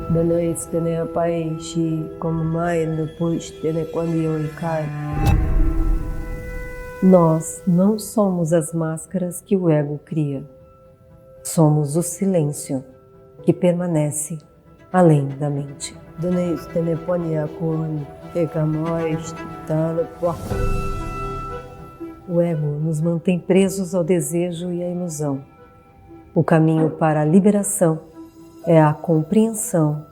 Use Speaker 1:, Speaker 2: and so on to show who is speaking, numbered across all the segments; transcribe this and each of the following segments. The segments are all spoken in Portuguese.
Speaker 1: Danais tene apai shi como mai depois tene quando eu cai. Nós não somos as máscaras que o ego cria. Somos o silêncio que permanece além da mente. Danais tene ponia com egamais tala. O ego nos mantém presos ao desejo e à ilusão. O caminho para a liberação é a compreensão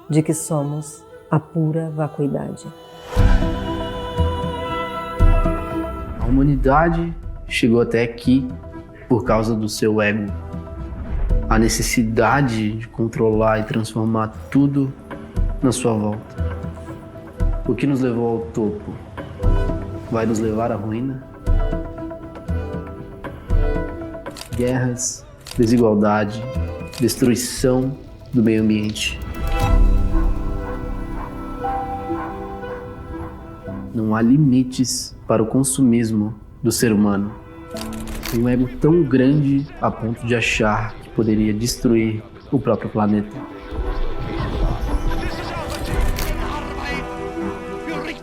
Speaker 1: de que somos a pura vacuidade.
Speaker 2: A humanidade chegou até aqui por causa do seu ego. A necessidade de controlar e transformar tudo na sua volta. O que nos levou ao topo vai nos levar à ruína? Guerras, desigualdade, destruição do meio ambiente. Não há limites para o consumismo do ser humano. Um ego tão grande a ponto de achar que poderia destruir o próprio planeta.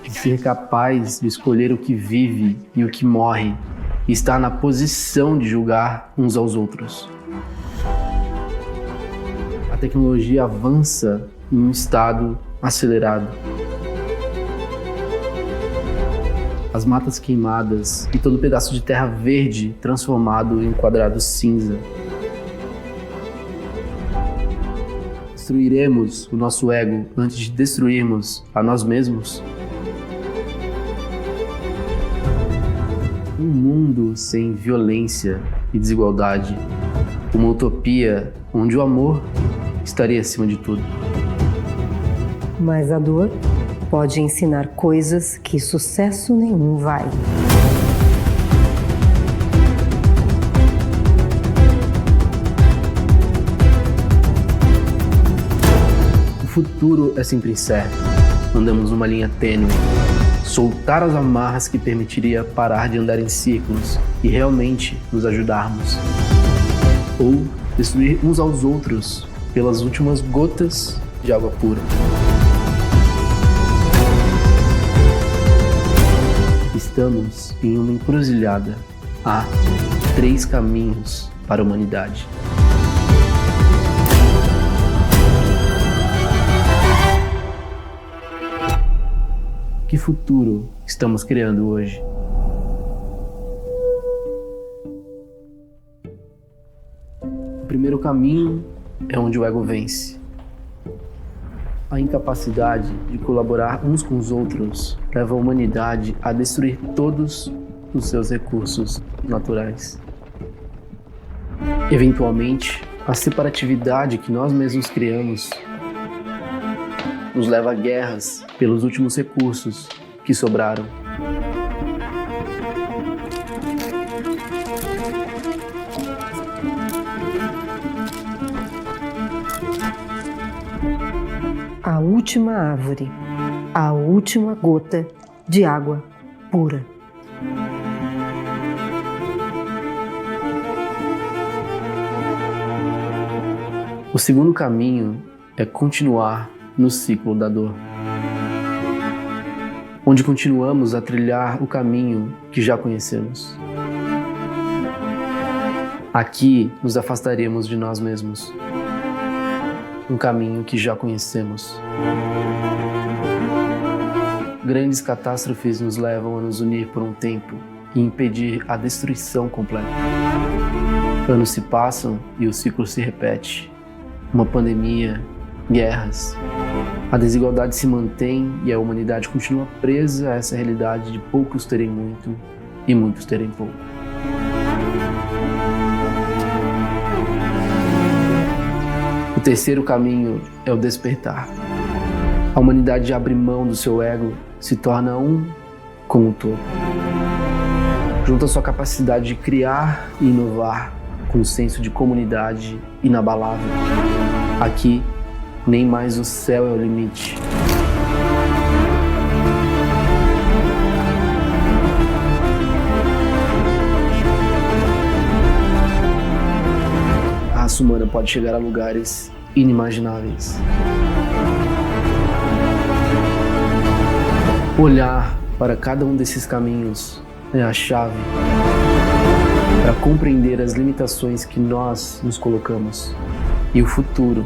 Speaker 2: De ser capaz de escolher o que vive e o que morre, e estar na posição de julgar uns aos outros. A tecnologia avança em um estado acelerado. As matas queimadas e todo pedaço de terra verde transformado em um quadrado cinza. Destruiremos o nosso ego antes de destruirmos a nós mesmos? Um mundo sem violência e desigualdade. Uma utopia onde o amor estaria acima de tudo.
Speaker 1: Mas a dor pode ensinar coisas que sucesso nenhum vai.
Speaker 2: O futuro é sempre incerto. Andamos numa linha tênue. Soltar as amarras que permitiria parar de andar em círculos e realmente nos ajudarmos. Ou destruir uns aos outros pelas últimas gotas de água pura. Estamos em uma encruzilhada. Há 3 caminhos para a humanidade. Que futuro estamos criando hoje? O primeiro caminho é onde o ego vence. A incapacidade de colaborar uns com os outros leva a humanidade a destruir todos os seus recursos naturais. Eventualmente, a separatividade que nós mesmos criamos nos leva a guerras pelos últimos recursos que sobraram.
Speaker 1: A última árvore, a última gota de água pura.
Speaker 2: O segundo caminho é continuar no ciclo da dor, onde continuamos a trilhar o caminho que já conhecemos. Aqui nos afastaremos de nós mesmos, um caminho que já conhecemos. Grandes catástrofes nos levam a nos unir por um tempo e impedir a destruição completa. Anos se passam e o ciclo se repete. Uma pandemia, guerras. A desigualdade se mantém e a humanidade continua presa a essa realidade de poucos terem muito e muitos terem pouco. O terceiro caminho é o despertar. A humanidade abre mão do seu ego, se torna um com o todo. Junta sua capacidade de criar e inovar com um senso de comunidade inabalável. Aqui, nem mais o céu é o limite. A raça humana pode chegar a lugares inimagináveis. Olhar para cada um desses caminhos é a chave para compreender as limitações que nós nos colocamos e o futuro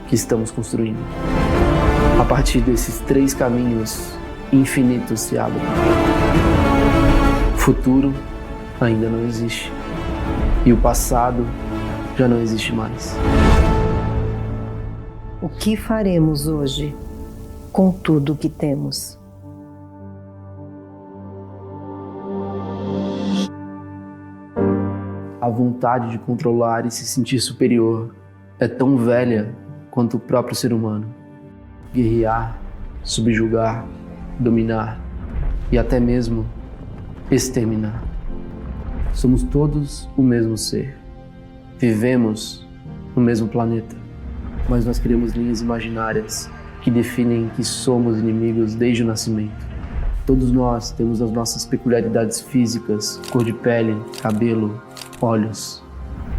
Speaker 2: que estamos construindo. A partir desses 3 caminhos, infinitos se abrem. O futuro ainda não existe e o passado já não existe mais.
Speaker 1: O que faremos hoje com tudo o que temos?
Speaker 2: A vontade de controlar e se sentir superior é tão velha quanto o próprio ser humano. Guerrear, subjugar, dominar e até mesmo exterminar. Somos todos o mesmo ser. Vivemos no mesmo planeta, mas nós criamos linhas imaginárias que definem que somos inimigos desde o nascimento. Todos nós temos as nossas peculiaridades físicas, cor de pele, cabelo, olhos.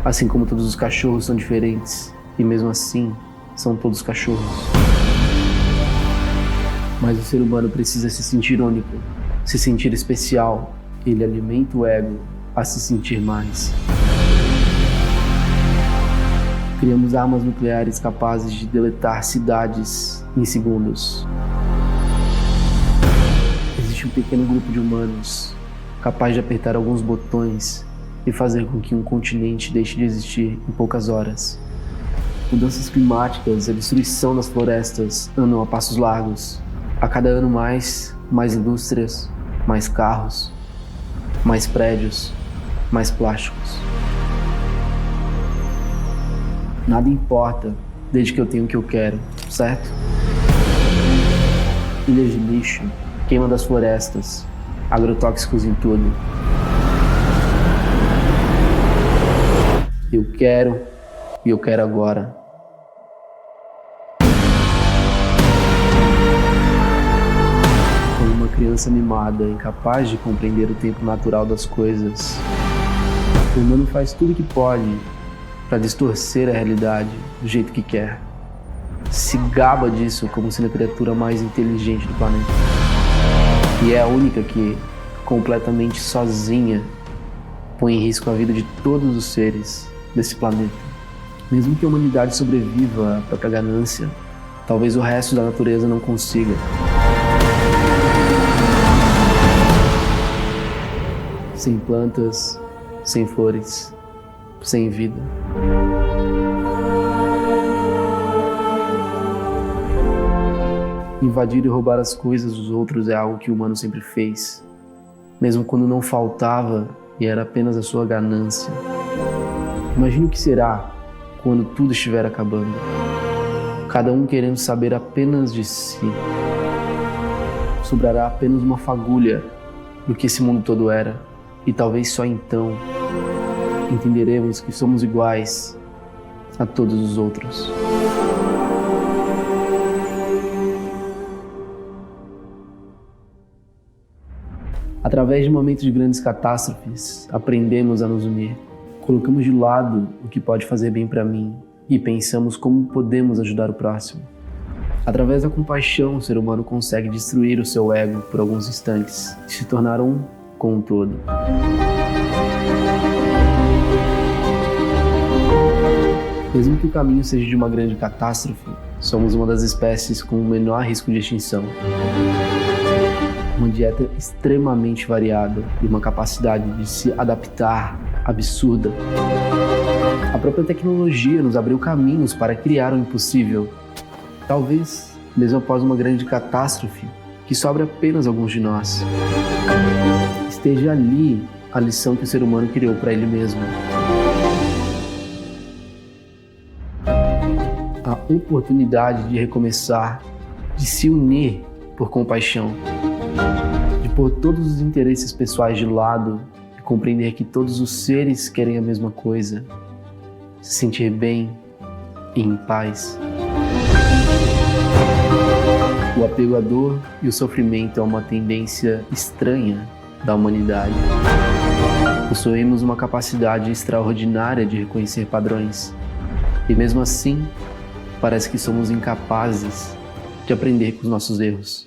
Speaker 2: Assim como todos os cachorros são diferentes, e mesmo assim, são todos cachorros. Mas o ser humano precisa se sentir único, se sentir especial. Ele alimenta o ego a se sentir mais. Criamos armas nucleares capazes de deletar cidades em segundos. Existe um pequeno grupo de humanos capaz de apertar alguns botões e fazer com que um continente deixe de existir em poucas horas. Mudanças climáticas e a destruição das florestas andam a passos largos. A cada ano mais indústrias, mais carros, mais prédios, mais plásticos. Nada importa desde que eu tenho o que eu quero, certo? Ilhas de lixo, queima das florestas, agrotóxicos em tudo. Eu quero e eu quero agora. Como uma criança mimada, incapaz de compreender o tempo natural das coisas, o humano faz tudo o que pode para distorcer a realidade do jeito que quer. Se gaba disso como sendo a criatura mais inteligente do planeta. E é a única que, completamente sozinha, põe em risco a vida de todos os seres desse planeta. Mesmo que a humanidade sobreviva à própria ganância, talvez o resto da natureza não consiga. Sem plantas, sem flores, sem vida. Invadir e roubar as coisas dos outros é algo que o humano sempre fez, mesmo quando não faltava e era apenas a sua ganância. Imagine o que será quando tudo estiver acabando, cada um querendo saber apenas de si. Sobrará apenas uma fagulha do que esse mundo todo era, e talvez só então entenderemos que somos iguais a todos os outros. Através de momentos de grandes catástrofes, aprendemos a nos unir. Colocamos de lado o que pode fazer bem para mim e pensamos como podemos ajudar o próximo. Através da compaixão, o ser humano consegue destruir o seu ego por alguns instantes e se tornar um com o todo. Mesmo que o caminho seja de uma grande catástrofe, somos uma das espécies com o menor risco de extinção. Uma dieta extremamente variada e uma capacidade de se adaptar absurda. A própria tecnologia nos abriu caminhos para criar o impossível. Talvez, mesmo após uma grande catástrofe, que sobre apenas alguns de nós, esteja ali a lição que o ser humano criou para ele mesmo. A oportunidade de recomeçar, de se unir por compaixão, de pôr todos os interesses pessoais de lado e compreender que todos os seres querem a mesma coisa, se sentir bem e em paz. O apego à dor e o sofrimento é uma tendência estranha da humanidade. Possuímos uma capacidade extraordinária de reconhecer padrões, e mesmo assim, parece que somos incapazes de aprender com os nossos erros.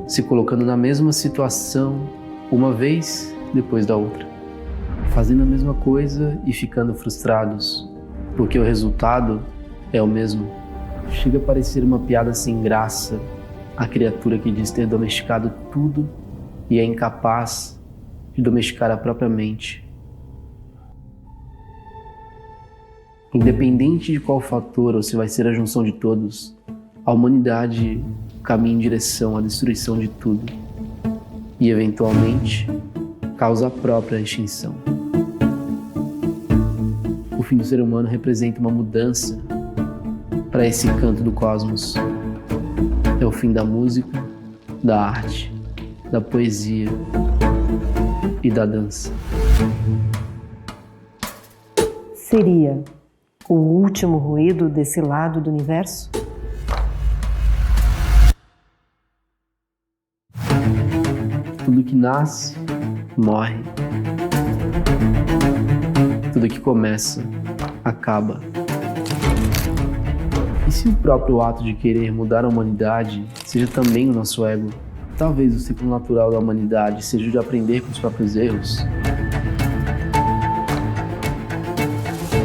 Speaker 2: se colocando na mesma situação uma vez depois da outra, fazendo a mesma coisa e ficando frustrados, porque o resultado é o mesmo. Chega a parecer uma piada sem graça a criatura que diz ter domesticado tudo e é incapaz de domesticar a própria mente. Independente de qual fator ou se vai ser a junção de todos, a humanidade caminha em direção à destruição de tudo e, eventualmente, causa a própria extinção. O fim do ser humano representa uma mudança para esse canto do cosmos. É o fim da música, da arte, da poesia e da dança.
Speaker 1: Seria o último ruído desse lado do universo?
Speaker 2: Tudo que nasce, morre. Tudo que começa, acaba. E se o próprio ato de querer mudar a humanidade seja também o nosso ego? Talvez o ciclo natural da humanidade seja o de aprender com os próprios erros?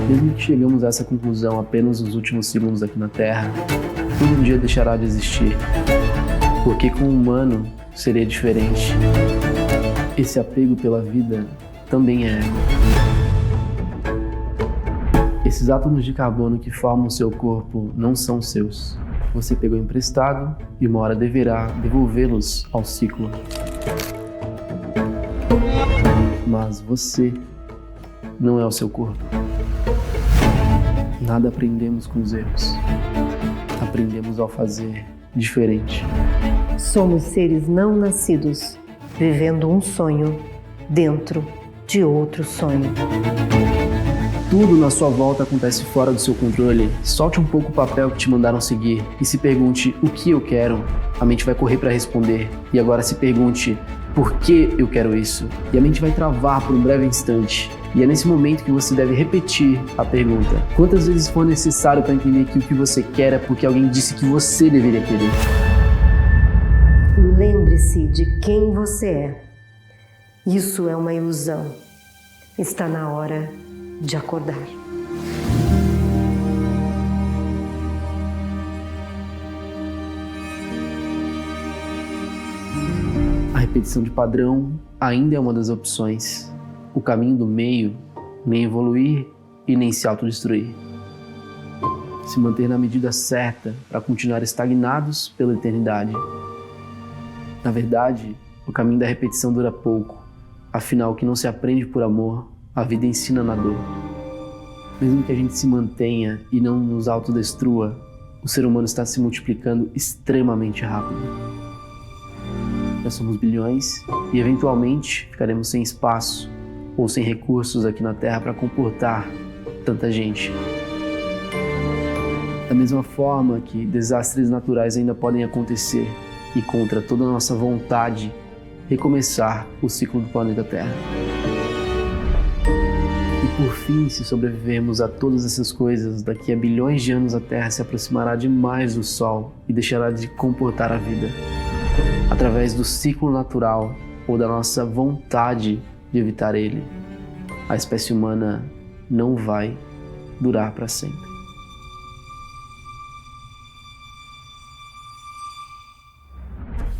Speaker 2: Mesmo que chegamos a essa conclusão apenas nos últimos segundos aqui na Terra, tudo um dia deixará de existir. Porque com o humano seria diferente. Esse apego pela vida também é ego. Esses átomos de carbono que formam o seu corpo não são seus. Você pegou emprestado e uma hora deverá devolvê-los ao ciclo. Mas você não é o seu corpo. Nada aprendemos com os erros. Aprendemos ao fazer diferente.
Speaker 1: Somos seres não nascidos, vivendo um sonho dentro de outro sonho.
Speaker 2: Tudo na sua volta acontece fora do seu controle. Solte um pouco o papel que te mandaram seguir e se pergunte o que eu quero. A mente vai correr para responder. E agora se pergunte por que eu quero isso. E a mente vai travar por um breve instante. E é nesse momento que você deve repetir a pergunta. Quantas vezes for necessário para entender que o que você quer é porque alguém disse que você deveria querer?
Speaker 1: Lembre-se de quem você é. Isso é uma ilusão. Está na hora de acordar.
Speaker 2: A repetição de padrão ainda é uma das opções. O caminho do meio, nem evoluir e nem se autodestruir. Se manter na medida certa para continuar estagnados pela eternidade. Na verdade, o caminho da repetição dura pouco. Afinal, o que não se aprende por amor, a vida ensina na dor. Mesmo que a gente se mantenha e não nos autodestrua, o ser humano está se multiplicando extremamente rápido. Nós somos bilhões e eventualmente ficaremos sem espaço ou sem recursos aqui na Terra para comportar tanta gente. Da mesma forma que desastres naturais ainda podem acontecer e contra toda a nossa vontade, recomeçar o ciclo do planeta Terra. E por fim, se sobrevivermos a todas essas coisas, daqui a bilhões de anos a Terra se aproximará demais do Sol e deixará de comportar a vida. Através do ciclo natural ou da nossa vontade de evitar ele, a espécie humana não vai durar para sempre.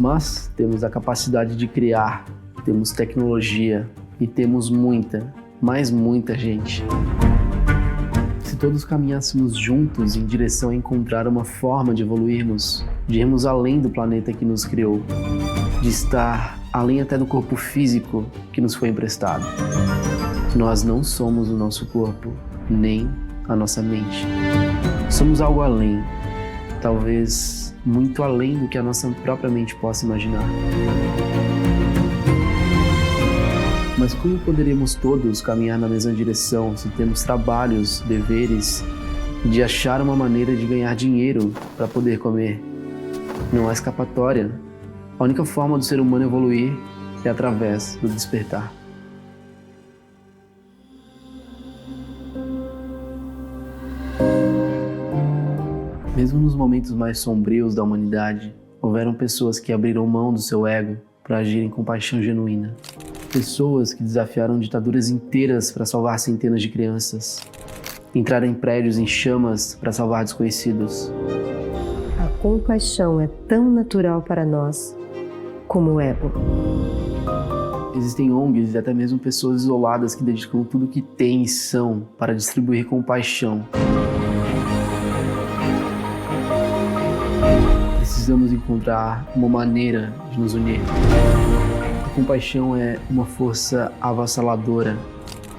Speaker 2: Mas temos a capacidade de criar, temos tecnologia e temos muita, mas muita gente. Se todos caminhássemos juntos em direção a encontrar uma forma de evoluirmos, de irmos além do planeta que nos criou, de estar além até do corpo físico que nos foi emprestado. Nós não somos o nosso corpo, nem a nossa mente. Somos algo além, talvez muito além do que a nossa própria mente possa imaginar. Mas como poderíamos todos caminhar na mesma direção se temos trabalhos, deveres, de achar uma maneira de ganhar dinheiro para poder comer? Não há escapatória. A única forma do ser humano evoluir é através do despertar. Mesmo nos momentos mais sombrios da humanidade, houveram pessoas que abriram mão do seu ego para agirem com paixão genuína. Pessoas que desafiaram ditaduras inteiras para salvar centenas de crianças. Entraram em prédios em chamas para salvar desconhecidos.
Speaker 1: A compaixão é tão natural para nós como o ego.
Speaker 2: Existem ONGs e até mesmo pessoas isoladas que dedicam tudo o que têm e são para distribuir compaixão. Precisamos encontrar uma maneira de nos unir. A compaixão é uma força avassaladora,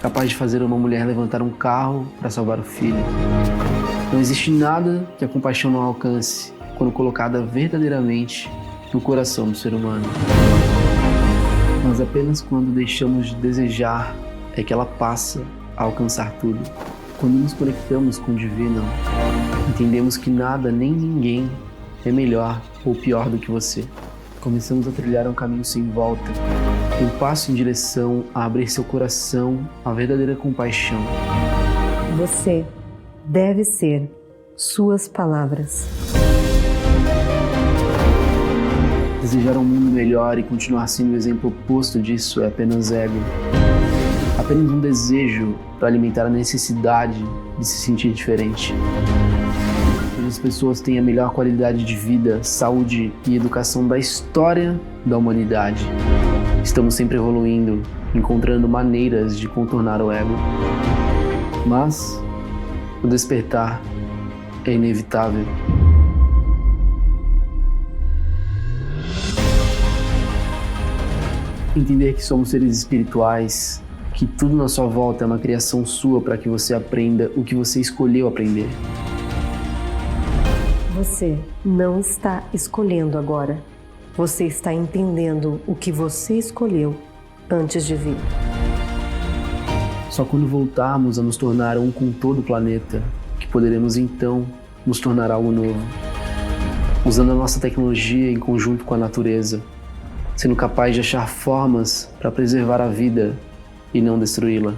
Speaker 2: capaz de fazer uma mulher levantar um carro para salvar o filho. Não existe nada que a compaixão não alcance quando colocada verdadeiramente no coração do ser humano. Mas apenas quando deixamos de desejar é que ela passa a alcançar tudo. Quando nos conectamos com o divino, entendemos que nada nem ninguém é melhor ou pior do que você. Começamos a trilhar um caminho sem volta, um passo em direção a abrir seu coração à verdadeira compaixão.
Speaker 1: Você deve ser suas palavras.
Speaker 2: Desejar um mundo melhor e continuar sendo o exemplo oposto disso é apenas ego. Apenas um desejo para alimentar a necessidade de se sentir diferente. As pessoas têm a melhor qualidade de vida, saúde e educação da história da humanidade. Estamos sempre evoluindo, encontrando maneiras de contornar o ego. Mas o despertar é inevitável. Entender que somos seres espirituais, que tudo na sua volta é uma criação sua para que você aprenda o que você escolheu aprender.
Speaker 1: Você não está escolhendo agora. Você está entendendo o que você escolheu antes de vir.
Speaker 2: Só quando voltarmos a nos tornar um com todo o planeta, que poderemos então nos tornar algo novo. Usando a nossa tecnologia em conjunto com a natureza, sendo capaz de achar formas para preservar a vida e não destruí-la.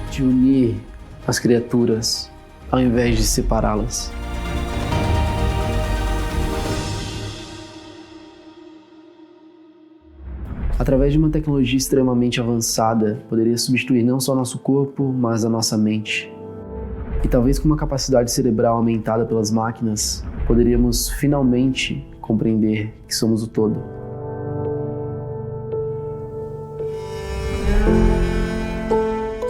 Speaker 2: De unir as criaturas ao invés de separá-las. Através de uma tecnologia extremamente avançada, poderia substituir não só nosso corpo, mas a nossa mente. E talvez com uma capacidade cerebral aumentada pelas máquinas, poderíamos finalmente compreender que somos o todo.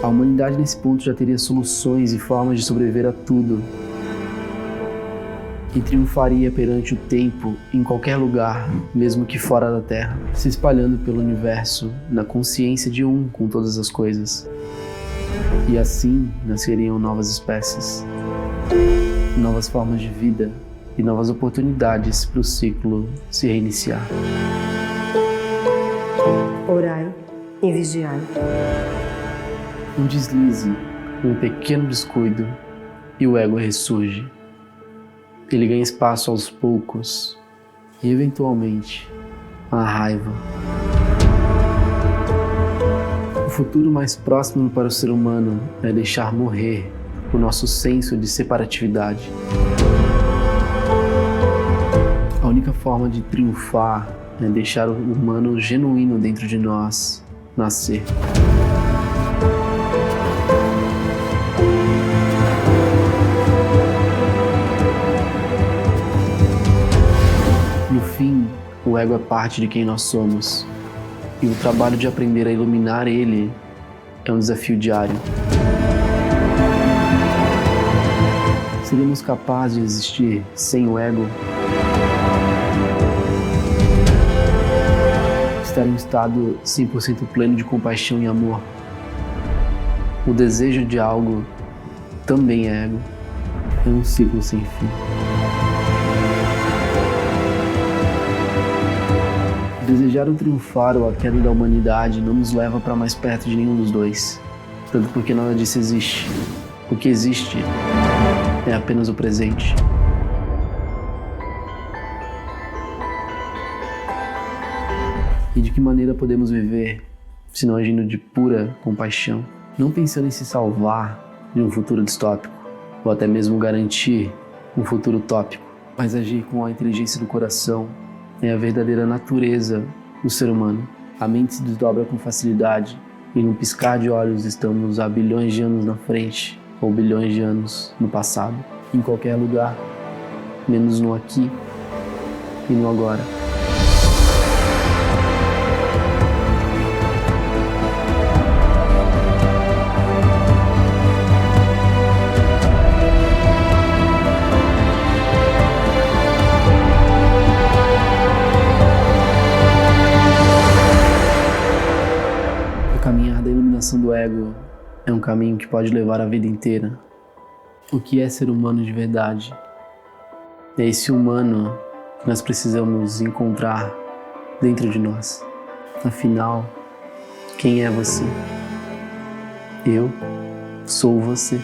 Speaker 2: A humanidade nesse ponto já teria soluções e formas de sobreviver a tudo. E triunfaria perante o tempo em qualquer lugar, mesmo que fora da Terra, se espalhando pelo universo na consciência de um com todas as coisas. E assim nasceriam novas espécies, novas formas de vida e novas oportunidades para o ciclo se reiniciar.
Speaker 1: Orai e vigiai.
Speaker 2: Um deslize, um pequeno descuido e o ego ressurge. Ele ganha espaço aos poucos e, eventualmente, a raiva. O futuro mais próximo para o ser humano é deixar morrer o nosso senso de separatividade. A única forma de triunfar é deixar o humano genuíno dentro de nós nascer. No fim, o ego é parte de quem nós somos, e o trabalho de aprender a iluminar ele é um desafio diário. Seríamos capazes de existir sem o ego? Estar em um estado 100% pleno de compaixão e amor. O desejo de algo também é ego. É um ciclo sem fim. Desejar o triunfar ou a queda da humanidade não nos leva para mais perto de nenhum dos dois. Tanto porque nada disso existe. O que existe é apenas o presente. E de que maneira podemos viver, se não agindo de pura compaixão? Não pensando em se salvar de um futuro distópico, ou até mesmo garantir um futuro utópico, mas agir com a inteligência do coração é a verdadeira natureza do ser humano. A mente se desdobra com facilidade e num piscar de olhos estamos há bilhões de anos na frente ou bilhões de anos no passado, em qualquer lugar, menos no aqui e no agora. O caminhar da iluminação do ego é um caminho que pode levar a vida inteira. O que é ser humano de verdade? É esse humano que nós precisamos encontrar dentro de nós. Afinal, quem é você? Eu sou você.